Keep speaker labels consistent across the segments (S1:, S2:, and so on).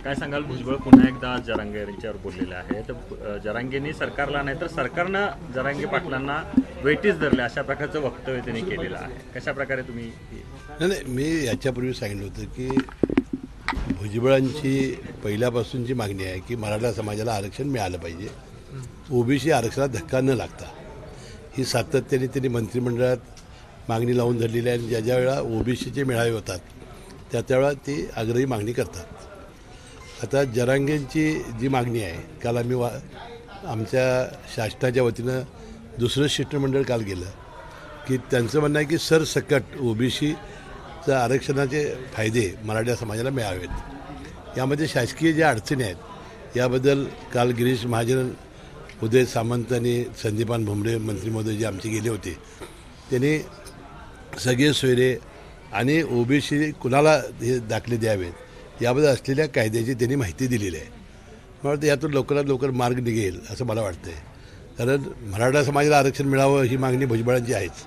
S1: काय सांगाल? भुजबळ पुन्हा एकदा जरांगे यांच्यावर बोललेले आहे. तर जरांगेंनी सरकारला नाही तर सरकारनं जरांगे पाटलांना वेटीस धरले अशा प्रकारचं वक्तव्य त्यांनी केलेलं आहे. कशा प्रकारे तुम्ही?
S2: नाही, मी याच्यापूर्वी सांगितलं होतं की भुजबळांची पहिल्यापासूनची मागणी आहे की मराठा समाजाला आरक्षण मिळालं पाहिजे, ओबीसी आरक्षणाला धक्का न लागता. ही सातत्याने त्यांनी मंत्रिमंडळात मागणी लावून धरलेली आहे. आणि ज्या ज्या वेळा ओबीसीचे मेळावे होतात त्यावेळा ती आग्रही मागणी करतात. आता जरांगेंची जी मागणी आहे, काल आम्ही आमच्या शासनाच्या वतीनं दुसरं शिष्टमंडळ काल गेलं की त्यांचं म्हणणं आहे की सरसकट ओबीसीचं आरक्षणाचे फायदे मराठा समाजाला मिळावेत. यामध्ये शासकीय ज्या अडचणी आहेत याबद्दल काल गिरीश महाजन, उदय सामंत आणि संदीपान भुमरे मंत्री महोदय जे आमचे गेले होते, त्यांनी सगळे सोयरे आणि ओबीसी कुणाला हे दाखले द्यावेत याबद्दल असलेल्या कायद्याची त्यांनी माहिती दिलेली आहे. मला वाटतं यातून लवकरात लवकर मार्ग निघेल असं मला वाटतं आहे. कारण मराठा समाजाला आरक्षण मिळावं ही मागणी भुजबळांची आहेच,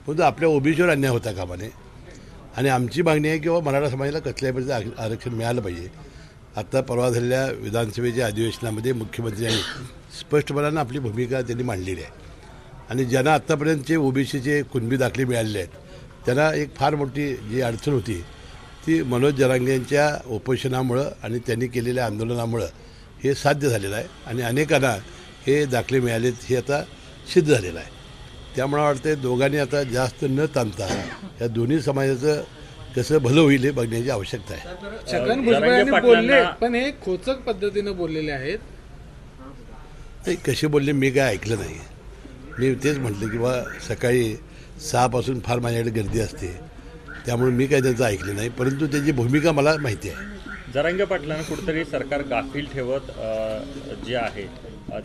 S2: परंतु आपल्या ओबीसीवर अन्याय होता कामा नये. आणि आमची मागणी आहे की बाबा मराठा समाजाला कसल्याही प्रकारचं आरक्षण मिळालं पाहिजे. आत्ता परवा झालेल्या विधानसभेच्या अधिवेशनामध्ये मुख्यमंत्र्यांनी स्पष्टपणानं आपली भूमिका त्यांनी मांडलेली आहे. आणि ज्यांना आत्तापर्यंतचे ओबीसीचे कुणबी दाखले मिळालेले आहेत त्यांना एक फार मोठी जी अडचण होती ती मनोज जरांगे यांच्या उपोषणामुळं आणि त्यांनी केलेल्या आंदोलनामुळं हे साध्य झालेलं आहे. आणि अनेकांना हे दाखले मिळालेत हे आता सिद्ध झालेलं आहे. त्यामुळे वाटतं दोघांनी आता जास्त न ताणता या दोन्ही समाजाचं कसं भलं होईल हे बघण्याची आवश्यकता आहे.
S3: छगन भुजबळांनी बोलले पण हे खोचक पद्धतीनं बोललेले आहेत.
S2: कसे बोलले मी काय ऐकलं नाही. मी तेच म्हटलं की बा सकाळी 6 पासून फार माझ्याकडे गर्दी असते, त्यामुळे मी काय त्यांचं ऐकलं नाही, परंतु त्याची भूमिका मला माहिती आहे.
S1: जरांगे पाटलांना कुठेतरी सरकार गाफील ठेवत जे आहे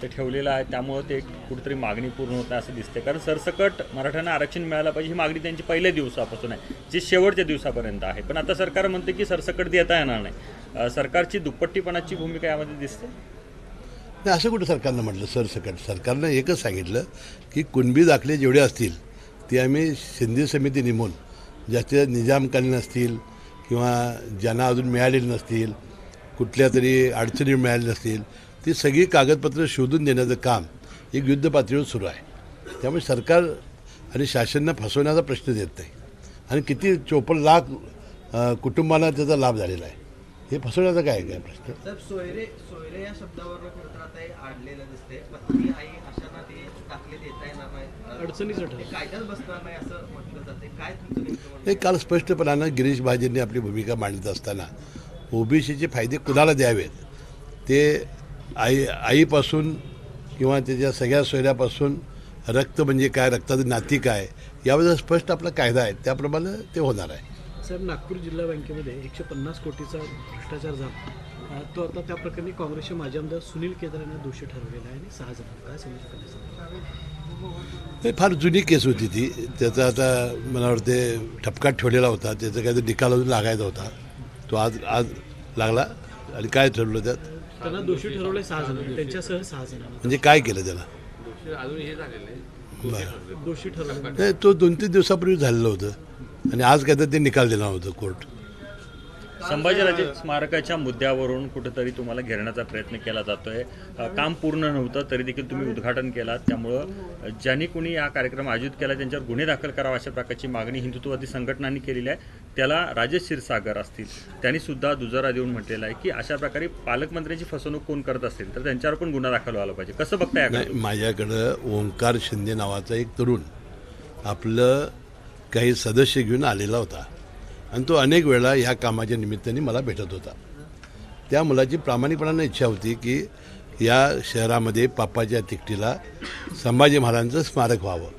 S1: ते ठेवलेलं आहे, त्यामुळे ते कुठेतरी मागणी पूर्ण होत नाही असं दिसते. कारण सरसकट मराठ्यांना आरक्षण मिळालं पाहिजे ही मागणी त्यांची पहिल्या दिवसापासून आहे, जी शेवटच्या दिवसापर्यंत आहे. पण आता सरकार म्हणते की सरसकट देता येणार नाही. सरकारची दुप्पट्टीपणाची भूमिका यामध्ये दिसते.
S2: नाही, असं कुठं सरकारनं म्हटलं सरसकट. सरकारनं एकच सांगितलं की कुणबी दाखले जेवढे असतील ते आम्ही सिंधी समिती नेमून, ज्याचे निजामकालीन असतील किंवा ज्यांना अजून मिळालेले नसतील, कुठल्या तरी अडचणी मिळालेल्या नसतील, ती सगळी कागदपत्रं शोधून देण्याचं काम एक युद्धपातळीवर सुरू आहे. त्यामुळे सरकार आणि शासनानं फसवण्याचा प्रश्न देत नाही. आणि किती 54 लाख कुटुंबांना त्याचा लाभ झालेला आहे. हे फसवण्याचा काय प्रश्न?
S4: साहेब, सोयरे या शब्दावर आडलेलं दिसते. पत्नी आई अशांना ते दाखले देता येणार नाही,
S3: अडचणीचं ठरलं,
S4: कायद्यात बसणार नाही असं म्हटलं जाते. काय तुमचं नेमकं?
S2: हे काल स्पष्टपणानं गिरीश महाजनने आपली भूमिका मांडत असताना ओबीसीचे फायदे कुणाला द्यावेत ते आईपासून किंवा त्याच्या सगळ्या सोयऱ्यापासून रक्त म्हणजे काय, रक्ताचं नाती काय याबद्दल स्पष्ट आपला कायदा आहे, त्याप्रमाणे ते होणार आहे.
S3: साहेब, नागपूर जिल्हा बँकेमध्ये 150 कोटीचा भ्रष्टाचार झाला. तो आता त्या प्रकरणी काँग्रेसचे माजी आमदार सुनील केदार यांना दोषी ठरवलेला आहे आणि 6 जण. काय समजू शकत?
S2: हे फार जुनी केस होती ती. त्याचा आता मला वाटते ठपकात ठेवलेला होता. त्याचा काहीतरी निकाल अजून लागायचा होता. तो आज लागला. आणि काय ठरवलं त्यात?
S3: त्यांना दोषी ठरवले 6 जण, त्यांच्यासह 6 जण.
S2: म्हणजे काय केलं त्याला?
S3: दोषी ठरवले
S2: नाही, तो 2-3 दिवसापूर्वी झालेलं होतं आणि आज काय तर ते निकाल देणार होतं कोर्ट.
S1: संभाजीराजे स्मारकाच्या मुद्द्यावरून कुठेतरी तुम्हाला घेरण्याचा प्रयत्न केला जातोय. काम पूर्ण नव्हतं तरी देखील तुम्ही उद्घाटन केलात, त्यामुळं ज्यांनी कुणी हा कार्यक्रम आयोजित केला त्यांच्यावर गुन्हे दाखल करावा अशा प्रकारची मागणी हिंदुत्ववादी संघटनांनी केलेली आहे. त्याला राजेश क्षीरसागर असतील त्यांनी सुद्धा दुजोरा देऊन म्हटलेलं आहे की अशा प्रकारे पालकमंत्र्यांची फसवणूक कोण करत असेल तर त्यांच्यावर पण गुन्हा दाखल व्हायला पाहिजे. कसं बघताय?
S2: माझ्याकडं ओंकार शिंदे नावाचा एक तरुण आपलं काही सदस्य घेऊन आलेला होता आणि तो अनेक वेळा ह्या कामाच्या निमित्ताने मला भेटत होता. त्या मुलाची प्रामाणिकपणाने इच्छा होती की या शहरामध्ये पापाच्या तिकटीला संभाजी महाराजांचं स्मारक व्हावं.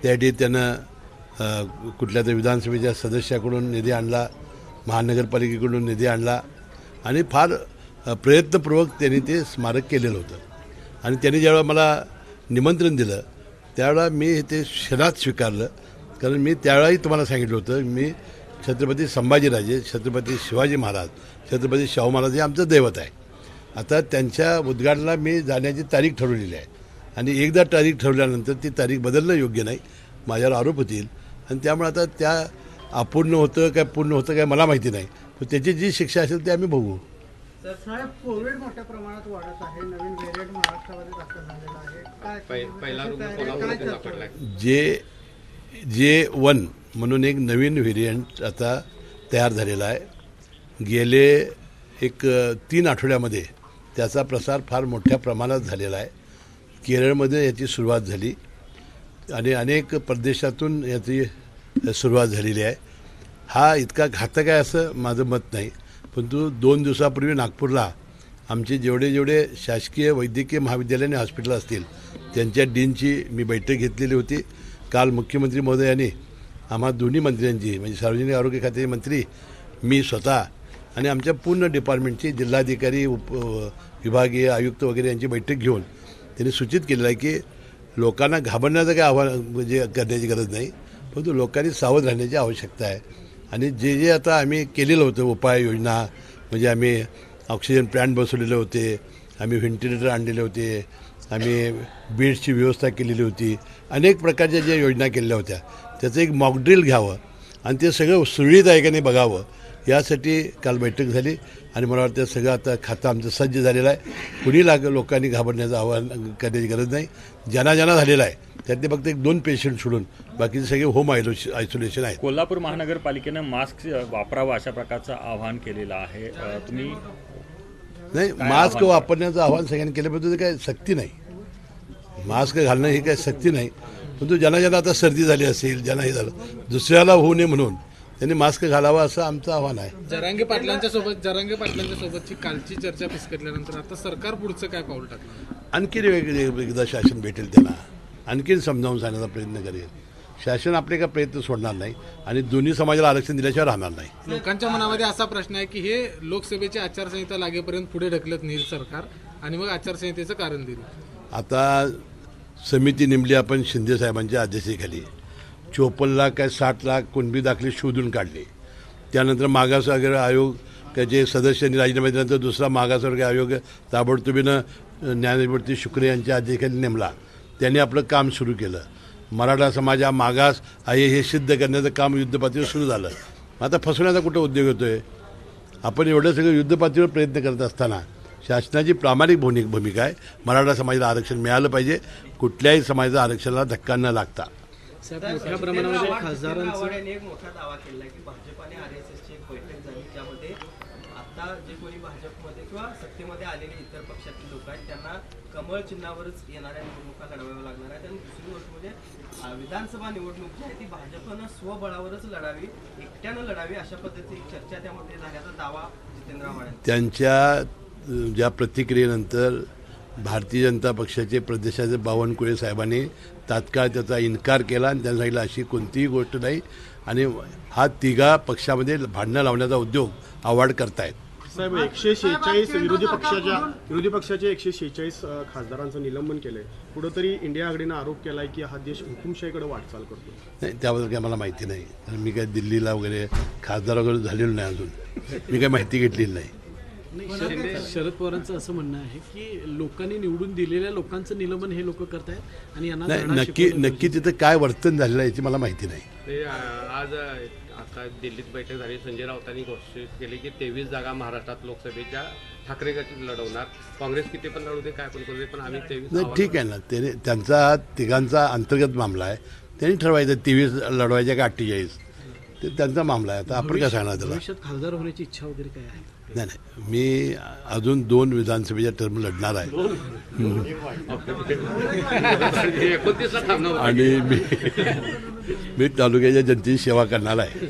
S2: त्यासाठी त्यानं कुठल्या तरी विधानसभेच्या सदस्याकडून निधी आणला, महानगरपालिकेकडून निधी आणला आणि फार प्रयत्नपूर्वक त्यांनी ते स्मारक केलेलं होतं. आणि त्यांनी ज्यावेळेला मला निमंत्रण दिलं त्यावेळेला मी ते क्षणात स्वीकारलं. कारण मी त्यावेळेलाही तुम्हाला सांगितलं होतं मी छत्रपती संभाजीराजे, छत्रपती शिवाजी महाराज, छत्रपती शाहू महाराज हे आमचं दैवत आहे. आता त्यांच्या उद्घाटनाला मी जाण्याची तारीख ठरवलेली आहे आणि एकदा तारीख ठरवल्यानंतर ती तारीख बदलणं योग्य नाही, माझ्यावर आरोप होतील. आणि त्यामुळे आता त्या अपूर्ण होतं काय पूर्ण होतं काय मला माहिती नाही, पण त्याची जी शिक्षा असेल ते आम्ही बघू.
S5: साहेब, कोविड मोठ्या प्रमाणात वाढत आहे. नवीन व्हेरियंट महाराष्ट्रामध्ये दाखल झालेला आहे.
S6: पहिला रुग्ण कोल्हापूरमध्ये सापडलाय.
S2: जे1 म्हणून एक नवीन व्हेरियंट आता तयार झालेला आहे. गेले एक 3 आठवड्यामध्ये त्याचा प्रसार फार मोठ्या प्रमाणात झालेला आहे. केरळमध्ये याची सुरुवात झाली आणि अनेक प्रदेशातून याची सुरुवात झालेली आहे. हा इतका घातक आहे असं माझं मत नाही, परंतु 2 दिवसापूर्वी नागपूरला आमचे जेवढे शासकीय वैद्यकीय महाविद्यालय आणि हॉस्पिटल असतील त्यांच्या डीनची मी बैठक घेतलेली होती. काल मुख्यमंत्री महोदयांनी आम्हा दोन्ही मंत्र्यांची म्हणजे सार्वजनिक आरोग्य खात्याचे मंत्री, मी स्वतः आणि आमच्या पूर्ण डिपार्टमेंटची जिल्हाधिकारी विभागीय आयुक्त वगैरे यांची बैठक घेऊन त्यांनी सूचित केलेलं आहे की लोकांना घाबरण्याचं काही आव्हान म्हणजे करण्याची गरज नाही, परंतु लोकांनी सावध राहण्याची आवश्यकता आहे. आणि जे आता आम्ही केलेलं होतं उपाययोजना म्हणजे आम्ही ऑक्सिजन प्लॅन्ट बसवलेले होते, आम्ही व्हेंटिलेटर आणलेले होते, आम्ही बेड्सची व्यवस्था केलेली होती, अनेक प्रकारच्या ज्या योजना केलेल्या होत्या त्याचं एक मॉकड्रिल घ्यावं आणि ते सगळं सुरळीत आहे का नाही बघावं यासाठी काल बैठक झाली. आणि मला वाटतं सगळं आता खातं आमचं सज्ज झालेलं आहे. कुणी लोकांनी घाबरण्याचं आवाहन करण्याची गरज नाही. ज्यांना झालेला आहे त्यातले फक्त 1-2 पेशंट सोडून बाकीचे सगळे होम आयसोलेशन आहेत.
S1: कोल्हापूर महानगरपालिकेनं मास्क वापरावं अशा प्रकारचं आवाहन केलेलं आहे. तुम्ही
S2: नाही, मास्क वापरण्याचं आवाहन सगळ्यांनी केलं, पण ते काय सक्ती नाही. मास्क घालणं ही काही सक्ती नाही, परंतु ज्यांना आता सर्दी झाली असेल, ज्यांना हे झालं दुसऱ्याला होऊ नये म्हणून त्यांनी मास्क घालावा असं आमचं आव्हान आहे.
S6: जरांगे पाटलांच्या सोबतची कालची चर्चा फिसकटल्यानंतर आता सरकार पुढचं काय पाऊल टाकणार?
S2: आणखीन एकदा शासन भेटेल, त्यांना आणखीन समजावून सांगण्याचा प्रयत्न करेल. शासन आपले का प्रयत्न सोडणार नाही आणि दोन्ही समाजाला आरक्षण दिल्याशिवाय राहणार नाही.
S6: लोकांच्या मनामध्ये असा प्रश्न आहे की हे लोकसभेची आचारसंहिता लागेपर्यंत पुढे ढकलत नेईल सरकार आणि मग आचारसंहितेचं कारण देईल.
S2: आता समिती नेमली आपण शिंदे साहेबांच्या अध्यक्षतेखाली. 54 लाख काय 60 लाख कुणबी दाखले शोधून काढले. त्यानंतर मागासवर्ग आयोग त्याचे सदस्यांनी राजीनामा दिल्यानंतर दुसरा मागासवर्ग आयोग ताबडतोबीनं न्यायमूर्ती शुक्रे यांच्या अध्यक्षतेखाली नेमला. त्यांनी आपलं काम सुरू केलं. मराठा समाज हा मागास आहे हे सिद्ध करण्याचं काम युद्धपातळीवर सुरू झालं. आता फसवण्याचा कुठं उद्योग होतोय? आपण एवढं सगळं युद्धपातळीवर प्रयत्न करत असताना शासनाची प्रामाणिक भूमिका आहे. मराठा समाजाला आरक्षण मिळालं पाहिजे. कुठल्याही समाजाच्या आरक्षणाला धक्का न लागता.
S3: मोठ्या प्रमाणामध्ये खासदारांचा
S4: आवाड्याने एक मोठा दावा केला की भाजप आणि आरएसएसची एक बैठक झाली ज्यामध्ये आता जे कोणी भाजपमध्ये किंवा सत्तेमध्ये आलेले इतर पक्षातील लोक आहेत त्यांना कमळ चिन्हावरच येणाऱ्या निवडणुका लढवाव्या लागणार आहेत. आणि दुसरी गोष्ट म्हणजे विधानसभा निवडणूक जी आहे ती भाजपनं स्वबळावरच लढावी, एकट्यानं लढावी अशा पद्धतीची चर्चा त्यामध्ये झाल्याचा दावा जितेंद्र आव्हाड यांनी.
S2: त्यांच्या ज्या प्रतिक्रियेनंतर भारतीय जनता पक्षाचे प्रदेशाचे बावनकुळे साहेबांनी तात्काळ त्याचा इन्कार केला आणि त्यांना सांगितलं अशी कोणतीही गोष्ट नाही आणि हा तिघा पक्षामध्ये भांडणं लावण्याचा उद्योग आव्हाड करतायत.
S7: साहेब, 146 विरोधी पक्षाचे 146 खासदारांचं निलंबन केलंय. कुठंतरी इंडिया आघाडीनं आरोप केलाय की हा देश हुकुमशाहीकडे वाटचाल करतो.
S2: नाही, त्याबद्दल काही मला माहिती नाही. मी काय दिल्लीला वगैरे खासदार वगैरे झालेलो नाही अजून. मी काही माहिती घेतलेली नाही.
S3: शरद पवारांचं असं म्हणणं आहे की लोकांनी निवडून दिलेल्या लोकांचं निलंबन हे लोक करतायत आणि यांना
S2: नाही, नक्की तिथं काय वर्तन झालेलं आहे याची मला माहिती नाही.
S8: आज आता दिल्लीत बैठक झाली. संजय राऊतांनी घोषित केली की 23 जागा महाराष्ट्रात लोकसभेच्या ठाकरे गट लढवणार. काँग्रेस किती पण लढवते काय पण करू दे, पण आम्ही 23.
S2: नाही, ठीक आहे ना. त्यांचा तिघांचा अंतर्गत मामला आहे. त्यांनी ठरवायचं 23 लढवायच्या का 48 ते त्यांचा मामला आहे. आता आपण काय सांगणार त्याला?
S3: भविष्यात खासदार होण्याची इच्छा वगैरे काय आहे?
S2: नाही, मी अजून 2 विधानसभेच्या टर्म लढणार आहे
S8: 29ला थांबणार
S2: आणि मी तालुक्याच्या जनतेची सेवा करणार आहे.